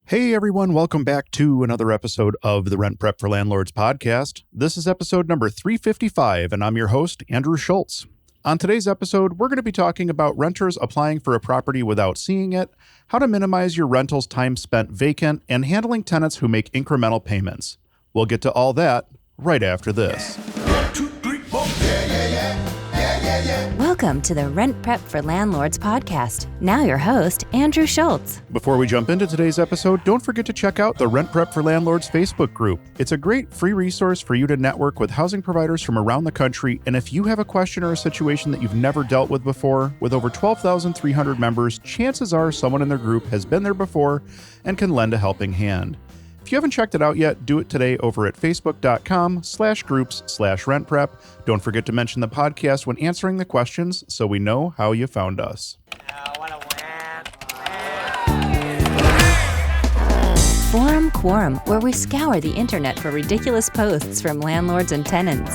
Hey everyone, welcome back to another episode of the Rent Prep for Landlords podcast. This is episode number 355, and I'm your host, Andrew Schultz. On today's episode, we're going to be talking about renters applying for a property without seeing it, how to minimize your rental's time spent vacant, and handling tenants who make incremental payments. We'll get to all that right after this. Welcome to the Rent Prep for Landlords podcast. Now your host, Andrew Schultz. Before we jump into today's episode, don't forget to check out the Rent Prep for Landlords Facebook group. It's a great free resource for you to network with housing providers from around the country, and if you have a question or a situation that you've never dealt with before, with over 12,300 members, chances are someone in their group has been there before and can lend a helping hand. If you haven't checked it out yet, do it today over at facebook.com/groups/rentprep. Don't forget to mention the podcast when answering the questions so we know how you found us. Forum Quorum, where we scour the internet for ridiculous posts from landlords and tenants.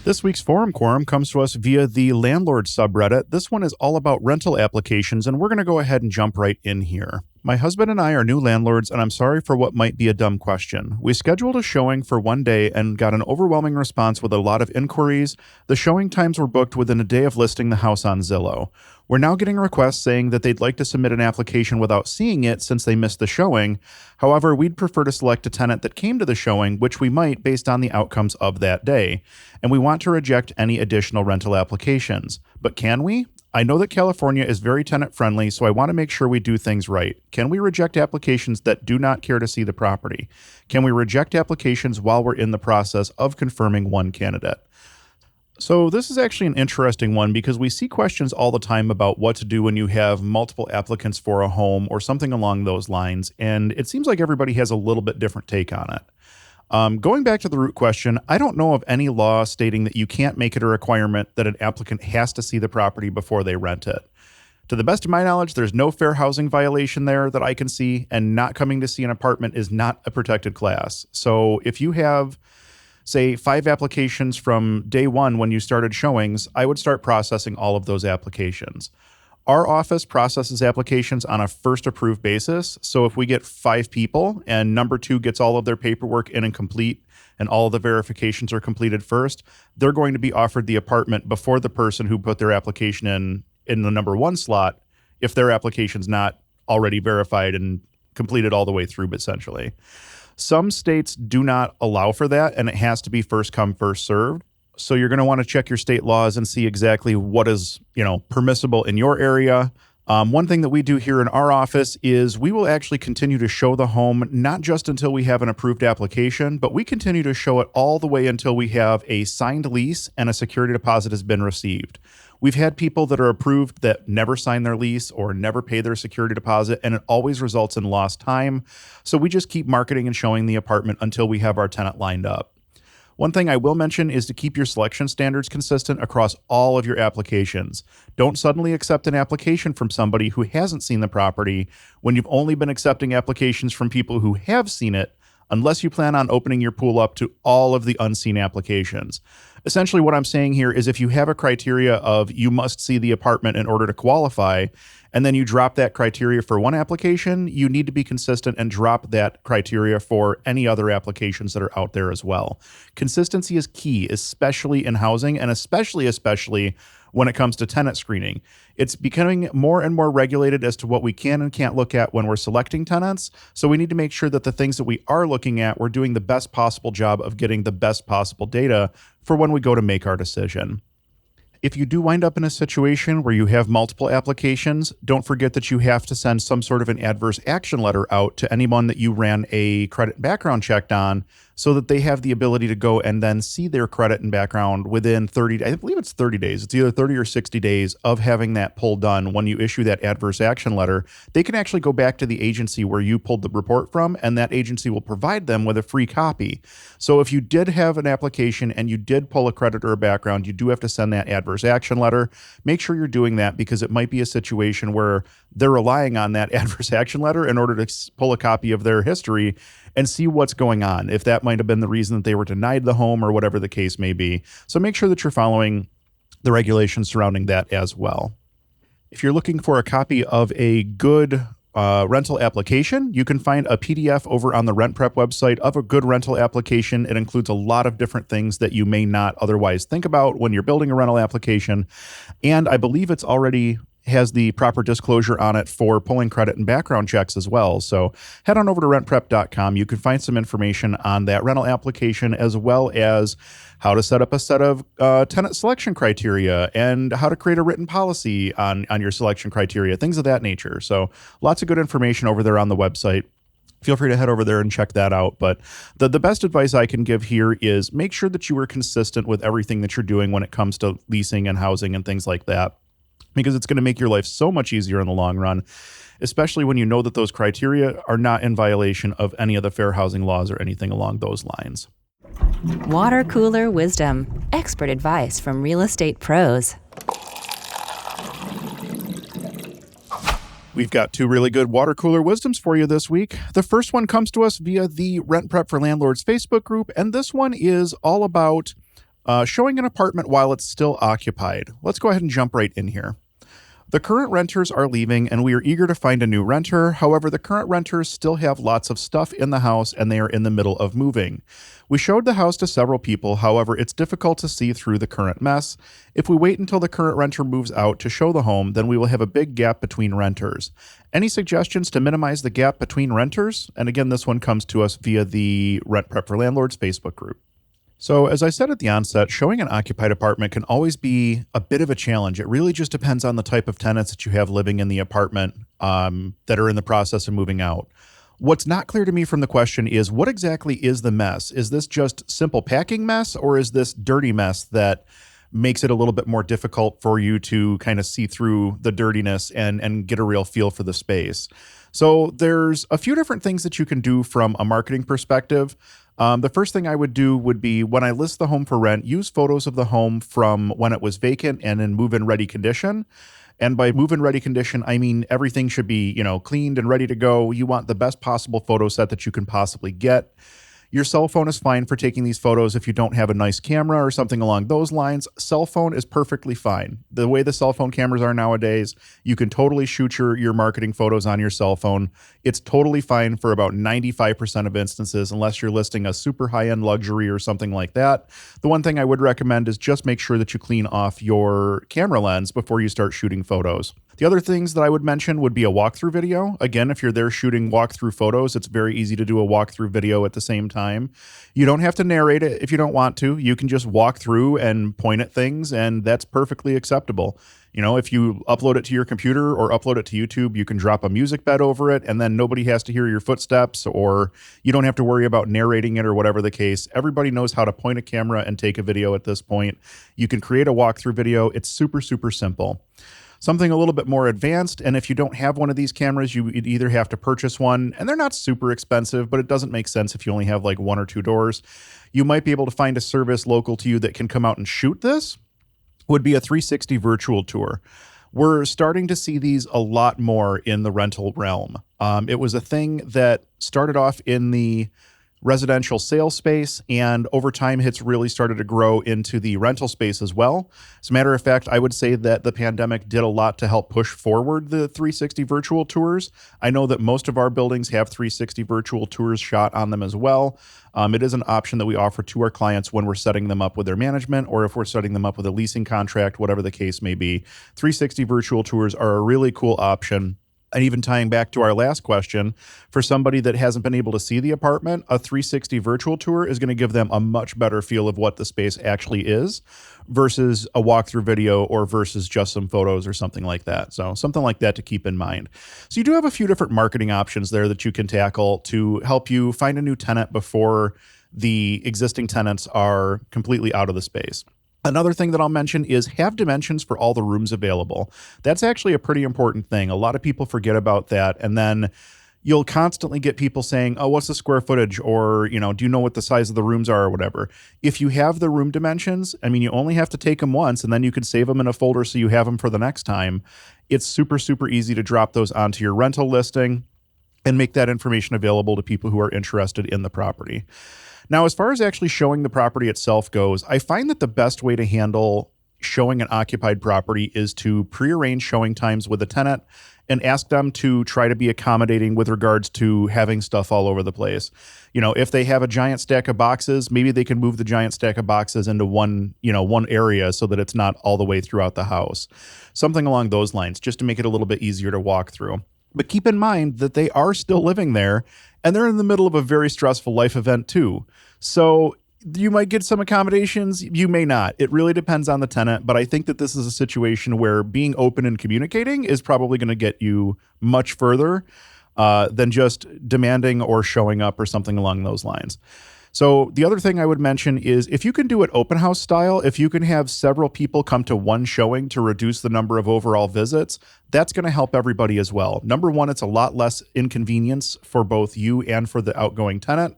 This week's Forum Quorum comes to us via the Landlords subreddit. This one is all about rental applications, and we're going to go ahead and jump right in here. My husband and I are new landlords, and I'm sorry for what might be a dumb question. We scheduled a showing for one day and got an overwhelming response with a lot of inquiries. The showing times were booked within a day of listing the house on Zillow. We're now getting requests saying that they'd like to submit an application without seeing it since they missed the showing. However, we'd prefer to select a tenant that came to the showing, which we might based on the outcomes of that day. And we want to reject any additional rental applications. But can we? I know that California is very tenant friendly, so I want to make sure we do things right. Can we reject applications that do not care to see the property? Can we reject applications while we're in the process of confirming one candidate? So this is actually an interesting one because we see questions all the time about what to do when you have multiple applicants for a home or something along those lines, and it seems like everybody has a little bit different take on it. Going back to the root question, I don't know of any law stating that you can't make it a requirement that an applicant has to see the property before they rent it. To the best of my knowledge, there's no fair housing violation there that I can see, and not coming to see an apartment is not a protected class. So if you have, say, 5 applications from day one when you started showings, I would start processing all of those applications. Our office processes applications on a first approved basis. So if we get 5 people and number 2 gets all of their paperwork in and complete and all of the verifications are completed first, they're going to be offered the apartment before the person who put their application in the number 1 slot if their application's not already verified and completed all the way through, essentially. Some states do not allow for that, and it has to be first come, first served. So you're going to want to check your state laws and see exactly what is, permissible in your area. One thing that we do here in our office is we will actually continue to show the home, not just until we have an approved application, but we continue to show it all the way until we have a signed lease and a security deposit has been received. We've had people that are approved that never sign their lease or never pay their security deposit, and it always results in lost time. So we just keep marketing and showing the apartment until we have our tenant lined up. One thing I will mention is to keep your selection standards consistent across all of your applications. Don't suddenly accept an application from somebody who hasn't seen the property when you've only been accepting applications from people who have seen it, unless you plan on opening your pool up to all of the unseen applications. Essentially, what I'm saying here is if you have a criteria of you must see the apartment in order to qualify, and then you drop that criteria for one application, you need to be consistent and drop that criteria for any other applications that are out there as well. Consistency is key, especially in housing, and especially when it comes to tenant screening. It's becoming more and more regulated as to what we can and can't look at when we're selecting tenants. So we need to make sure that the things that we are looking at, we're doing the best possible job of getting the best possible data for when we go to make our decision. If you do wind up in a situation where you have multiple applications, don't forget that you have to send some sort of an adverse action letter out to anyone that you ran a credit background check on so that they have the ability to go and then see their credit and background within 30, I believe it's 30 days. It's either 30 or 60 days of having that pull done. When you issue that adverse action letter, they can actually go back to the agency where you pulled the report from, and that agency will provide them with a free copy. So if you did have an application and you did pull a credit or a background, you do have to send that adverse action letter. Make sure you're doing that because it might be a situation where they're relying on that adverse action letter in order to pull a copy of their history and see what's going on, if that might have been the reason that they were denied the home or whatever the case may be. So make sure that you're following the regulations surrounding that as well. If you're looking for a copy of a good rental application, you can find a PDF over on the Rent Prep website of a good rental application. It includes a lot of different things that you may not otherwise think about when you're building a rental application. And I believe it's already has the proper disclosure on it for pulling credit and background checks as well. So head on over to rentprep.com. You can find some information on that rental application, as well as how to set up a set of tenant selection criteria and how to create a written policy on your selection criteria, things of that nature. So lots of good information over there on the website. Feel free to head over there and check that out. But the best advice I can give here is make sure that you are consistent with everything that you're doing when it comes to leasing and housing and things like that, because it's going to make your life so much easier in the long run, especially when you know that those criteria are not in violation of any of the fair housing laws or anything along those lines. Water cooler wisdom. Expert advice from real estate pros. We've got two really good water cooler wisdoms for you this week. The first one comes to us via the Rent Prep for Landlords Facebook group, and this one is all about showing an apartment while it's still occupied. Let's go ahead and jump right in here. The current renters are leaving, and we are eager to find a new renter. However, the current renters still have lots of stuff in the house, and they are in the middle of moving. We showed the house to several people. However, it's difficult to see through the current mess. If we wait until the current renter moves out to show the home, then we will have a big gap between renters. Any suggestions to minimize the gap between renters? And again, this one comes to us via the Rent Prep for Landlords Facebook group. So as I said at the onset, showing an occupied apartment can always be a bit of a challenge. It really just depends on the type of tenants that you have living in the apartment that are in the process of moving out. What's not clear to me from the question is, what exactly is the mess? Is this just simple packing mess, or is this dirty mess that makes it a little bit more difficult for you to kind of see through the dirtiness and get a real feel for the space? So there's a few different things that you can do from a marketing perspective. The first thing I would do would be, when I list the home for rent, use photos of the home from when it was vacant and in move-in ready condition. And by move-in ready condition, I mean everything should be, cleaned and ready to go. You want the best possible photo set that you can possibly get. Your cell phone is fine for taking these photos if you don't have a nice camera or something along those lines. Cell phone is perfectly fine. The way the cell phone cameras are nowadays, you can totally shoot your marketing photos on your cell phone. It's totally fine for about 95% of instances, unless you're listing a super high-end luxury or something like that. The one thing I would recommend is just make sure that you clean off your camera lens before you start shooting photos. The other things that I would mention would be a walkthrough video. Again, if you're there shooting walkthrough photos, it's very easy to do a walkthrough video at the same time. You don't have to narrate it if you don't want to. You can just walk through and point at things, and that's perfectly acceptable. If you upload it to your computer or upload it to YouTube, you can drop a music bed over it, and then nobody has to hear your footsteps, or you don't have to worry about narrating it or whatever the case. Everybody knows how to point a camera and take a video at this point. You can create a walkthrough video. It's super, super simple. Something a little bit more advanced, and if you don't have one of these cameras, you would either have to purchase one, and they're not super expensive, but it doesn't make sense if you only have like one or two doors. You might be able to find a service local to you that can come out and shoot this. Would be a 360 virtual tour. We're starting to see these a lot more in the rental realm. It was a thing that started off in the residential sales space, and over time it's really started to grow into the rental space as well. As a matter of fact, I would say that the pandemic did a lot to help push forward the 360 virtual tours. I know that most of our buildings have 360 virtual tours shot on them as well. It is an option that we offer to our clients when we're setting them up with their management, or if we're setting them up with a leasing contract, whatever the case may be. 360 virtual tours are a really cool option. And even tying back to our last question, for somebody that hasn't been able to see the apartment, a 360 virtual tour is going to give them a much better feel of what the space actually is versus a walkthrough video or versus just some photos or something like that. So something like that to keep in mind. So you do have a few different marketing options there that you can tackle to help you find a new tenant before the existing tenants are completely out of the space. Another thing that I'll mention is have dimensions for all the rooms available. That's actually a pretty important thing. A lot of people forget about that. And then you'll constantly get people saying, oh, what's the square footage? Or, do you know what the size of the rooms are or whatever? If you have the room dimensions, you only have to take them once and then you can save them in a folder so you have them for the next time. It's super, super easy to drop those onto your rental listing and make that information available to people who are interested in the property. Now, as far as actually showing the property itself goes, I find that the best way to handle showing an occupied property is to prearrange showing times with a tenant and ask them to try to be accommodating with regards to having stuff all over the place. If they have a giant stack of boxes, maybe they can move the giant stack of boxes into one area so that it's not all the way throughout the house. Something along those lines, just to make it a little bit easier to walk through. But keep in mind that they are still living there and they're in the middle of a very stressful life event too. So you might get some accommodations, you may not. It really depends on the tenant, but I think that this is a situation where being open and communicating is probably going to get you much further than just demanding or showing up or something along those lines. So the other thing I would mention is if you can do it open house style, if you can have several people come to one showing to reduce the number of overall visits, that's going to help everybody as well. Number one, it's a lot less inconvenience for both you and for the outgoing tenant.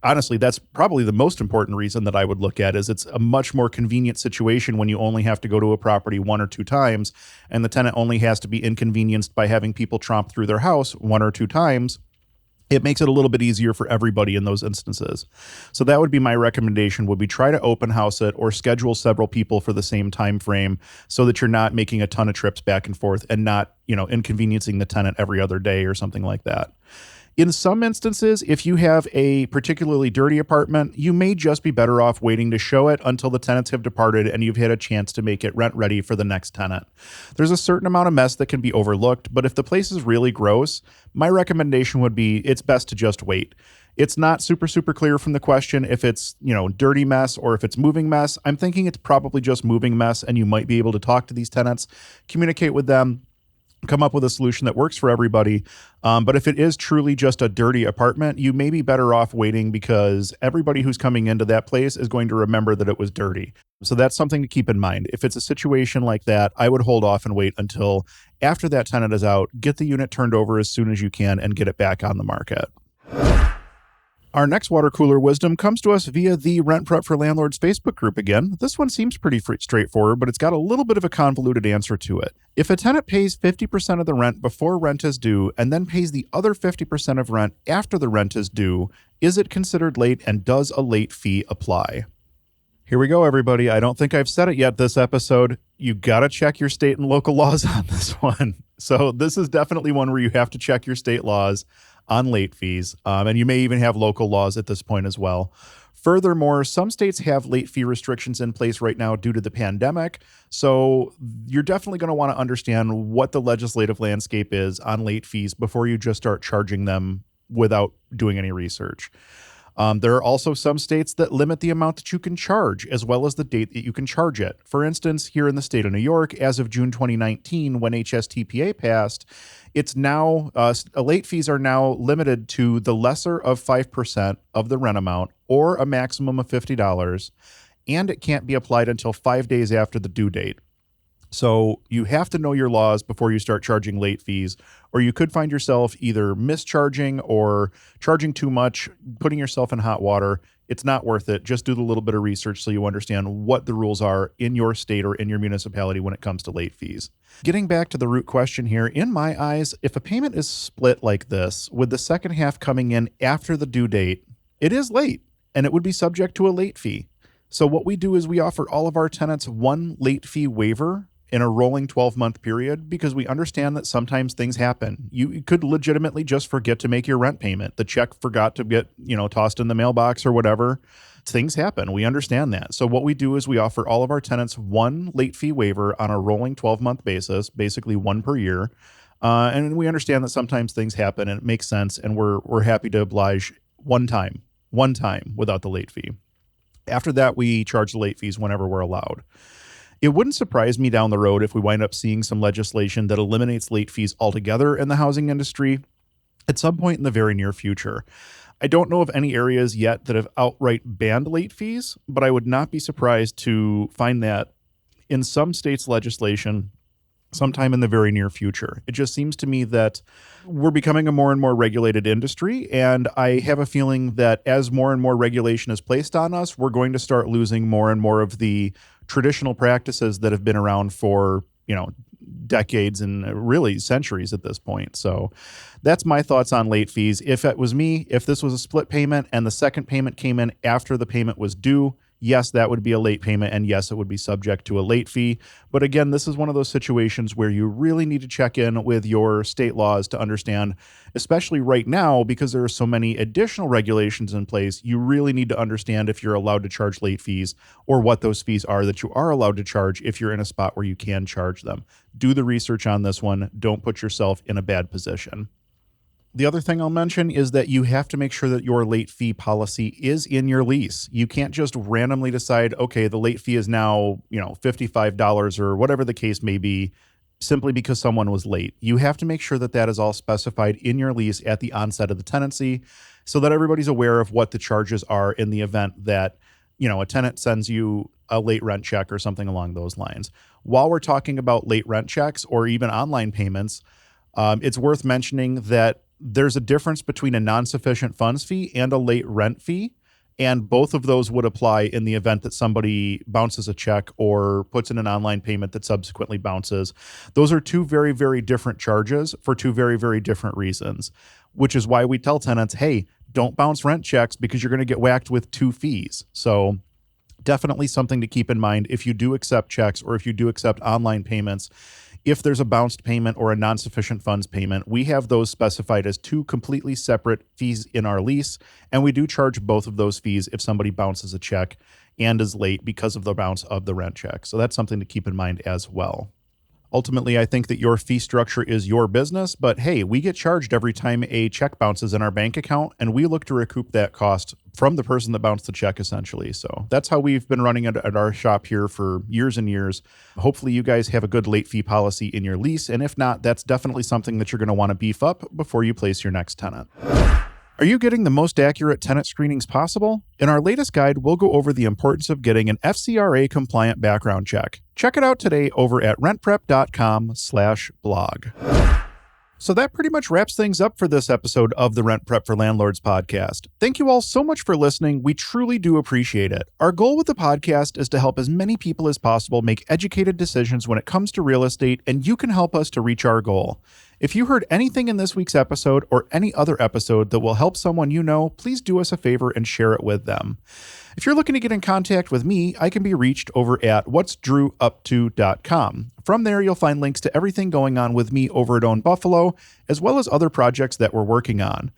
Honestly, that's probably the most important reason that I would look at is it's a much more convenient situation when you only have to go to a property 1 or 2 times and the tenant only has to be inconvenienced by having people tromp through their house 1 or 2 times. It makes it a little bit easier for everybody in those instances. So that would be my recommendation, would be try to open house it or schedule several people for the same time frame so that you're not making a ton of trips back and forth and not, inconveniencing the tenant every other day or something like that. In some instances, if you have a particularly dirty apartment, you may just be better off waiting to show it until the tenants have departed and you've had a chance to make it rent ready for the next tenant. There's a certain amount of mess that can be overlooked, but if the place is really gross, my recommendation would be it's best to just wait. It's not super clear from the question if it's, dirty mess or if it's moving mess. I'm thinking it's probably just moving mess and you might be able to talk to these tenants, communicate with them, come up with a solution that works for everybody. But if it is truly just a dirty apartment, you may be better off waiting because everybody who's coming into that place is going to remember that it was dirty. So that's something to keep in mind. If it's a situation like that, I would hold off and wait until after that tenant is out, get the unit turned over as soon as you can and get it back on the market. Our next water cooler wisdom comes to us via the Rent Prep for Landlords Facebook group again. This one seems pretty straightforward, but it's got a little bit of a convoluted answer to it. If a tenant pays 50% of the rent before rent is due and then pays the other 50% of rent after the rent is due, is it considered late and does a late fee apply? Here we go, everybody. I don't think I've said it yet this episode. You got to check your state and local laws on this one. So this is definitely one where you have to check your state laws on late fees, and you may even have local laws at this point as well. Furthermore, some states have late fee restrictions in place right now due to the pandemic, so you're definitely going to want to understand what the legislative landscape is on late fees before you just start charging them without doing any research. There are also some states that limit the amount that you can charge as well as the date that you can charge it. For instance, here in the state of New York, as of June 2019, when HSTPA passed, it's now late fees are now limited to the lesser of 5% of the rent amount or a maximum of $50, and it can't be applied until 5 days after the due date. So you have to know your laws before you start charging late fees, or you could find yourself either mischarging or charging too much, putting yourself in hot water. It's not worth it. Just do the little bit of research so you understand what the rules are in your state or in your municipality when it comes to late fees. Getting back to the root question here, in my eyes, if a payment is split like this, with the second half coming in after the due date, it is late and it would be subject to a late fee. So what we do is we offer all of our tenants one late fee waiver in a rolling 12-month period because we understand that sometimes things happen. You could legitimately just forget to make your rent payment. The check forgot to get, tossed in the mailbox or whatever. Things happen. We understand that. So what we do is we offer all of our tenants one late fee waiver on a rolling 12-month basis, basically one per year. And we understand that sometimes things happen and it makes sense. And we're happy to oblige one time without the late fee. After that, we charge the late fees whenever we're allowed. It wouldn't surprise me down the road if we wind up seeing some legislation that eliminates late fees altogether in the housing industry at some point in the very near future. I don't know of any areas yet that have outright banned late fees, but I would not be surprised to find that in some states' legislation sometime in the very near future. It just seems to me that we're becoming a more and more regulated industry, and I have a feeling that as more and more regulation is placed on us, we're going to start losing more and more of the traditional practices that have been around for, decades and really centuries at this point. So that's my thoughts on late fees. If it was me, if this was a split payment and the second payment came in after the payment was due, yes, that would be a late payment, and yes, it would be subject to a late fee. But again, this is one of those situations where you really need to check in with your state laws to understand, especially right now, because there are so many additional regulations in place, you really need to understand if you're allowed to charge late fees or what those fees are that you are allowed to charge if you're in a spot where you can charge them. Do the research on this one. Don't put yourself in a bad position. The other thing I'll mention is that you have to make sure that your late fee policy is in your lease. You can't just randomly decide, okay, the late fee is now, $55 or whatever the case may be, simply because someone was late. You have to make sure that that is all specified in your lease at the onset of the tenancy so that everybody's aware of what the charges are in the event that, a tenant sends you a late rent check or something along those lines. While we're talking about late rent checks or even online payments, it's worth mentioning that there's a difference between a non-sufficient funds fee and a late rent fee, and both of those would apply in the event that somebody bounces a check or puts in an online payment that subsequently bounces. Those are two very, very different charges for two very, very different reasons, which is why we tell tenants, hey, don't bounce rent checks because you're going to get whacked with two fees. So definitely something to keep in mind if you do accept checks or if you do accept online payments. If there's a bounced payment or a non-sufficient funds payment, we have those specified as two completely separate fees in our lease, and we do charge both of those fees if somebody bounces a check and is late because of the bounce of the rent check. So that's something to keep in mind as well. Ultimately, I think that your fee structure is your business, but hey, we get charged every time a check bounces in our bank account, and we look to recoup that cost from the person that bounced the check, essentially. So that's how we've been running it at our shop here for years and years. Hopefully you guys have a good late fee policy in your lease, and if not, that's definitely something that you're going to want to beef up before you place your next tenant. Are you getting the most accurate tenant screenings possible? In our latest guide, we'll go over the importance of getting an FCRA-compliant background check. Check it out today over at rentprep.com/blog. So that pretty much wraps things up for this episode of the Rent Prep for Landlords podcast. Thank you all so much for listening. We truly do appreciate it. Our goal with the podcast is to help as many people as possible make educated decisions when it comes to real estate, and you can help us to reach our goal. If you heard anything in this week's episode or any other episode that will help someone you know, please do us a favor and share it with them. If you're looking to get in contact with me, I can be reached over at whatsdrewupto.com. From there, you'll find links to everything going on with me over at Own Buffalo, as well as other projects that we're working on.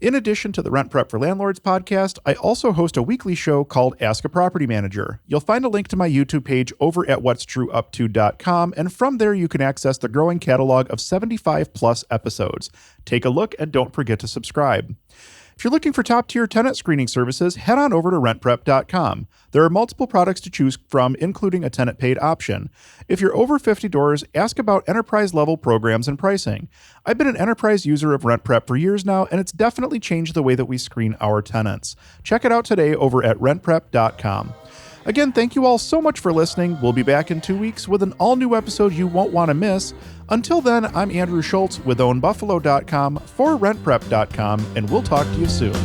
In addition to the Rent Prep for Landlords podcast, I also host a weekly show called Ask a Property Manager. You'll find a link to my YouTube page over at whatsdrewupto.com, and from there you can access the growing catalog of 75 plus episodes. Take a look and don't forget to subscribe. If you're looking for top-tier tenant screening services, head on over to rentprep.com. There are multiple products to choose from, including a tenant-paid option. If you're over 50 doors, ask about enterprise-level programs and pricing. I've been an enterprise user of RentPrep for years now, and it's definitely changed the way that we screen our tenants. Check it out today over at rentprep.com. Again, thank you all so much for listening. We'll be back in 2 weeks with an all-new episode you won't want to miss. Until then, I'm Andrew Schultz with OwnBuffalo.com for RentPrep.com, and we'll talk to you soon.